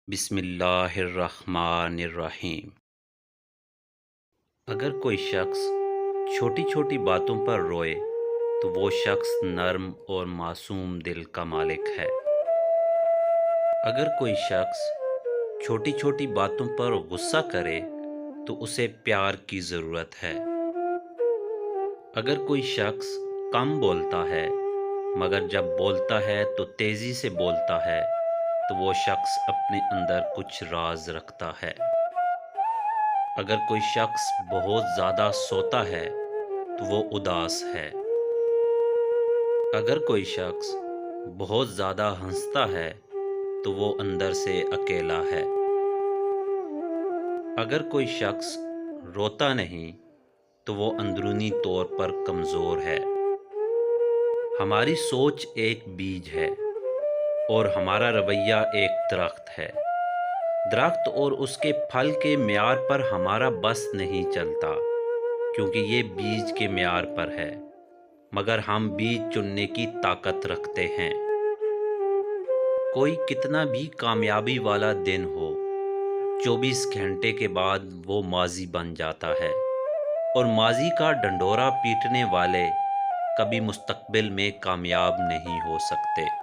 بسم اللہ الرحمن الرحیم۔ اگر کوئی شخص چھوٹی چھوٹی باتوں پر روئے تو وہ شخص نرم اور معصوم دل کا مالک ہے۔ اگر کوئی شخص چھوٹی چھوٹی باتوں پر غصہ کرے تو اسے پیار کی ضرورت ہے۔ اگر کوئی شخص کم بولتا ہے مگر جب بولتا ہے تو تیزی سے بولتا ہے تو وہ شخص اپنے اندر کچھ راز رکھتا ہے۔ اگر کوئی شخص بہت زیادہ سوتا ہے تو وہ اداس ہے۔ اگر کوئی شخص بہت زیادہ ہنستا ہے تو وہ اندر سے اکیلا ہے۔ اگر کوئی شخص روتا نہیں تو وہ اندرونی طور پر کمزور ہے۔ ہماری سوچ ایک بیج ہے اور ہمارا رویہ ایک درخت ہے۔ درخت اور اس کے پھل کے معیار پر ہمارا بس نہیں چلتا کیونکہ یہ بیج کے معیار پر ہے، مگر ہم بیج چننے کی طاقت رکھتے ہیں۔ کوئی کتنا بھی کامیابی والا دن ہو، 24 گھنٹے کے بعد وہ ماضی بن جاتا ہے، اور ماضی کا ڈنڈورا پیٹنے والے کبھی مستقبل میں کامیاب نہیں ہو سکتے۔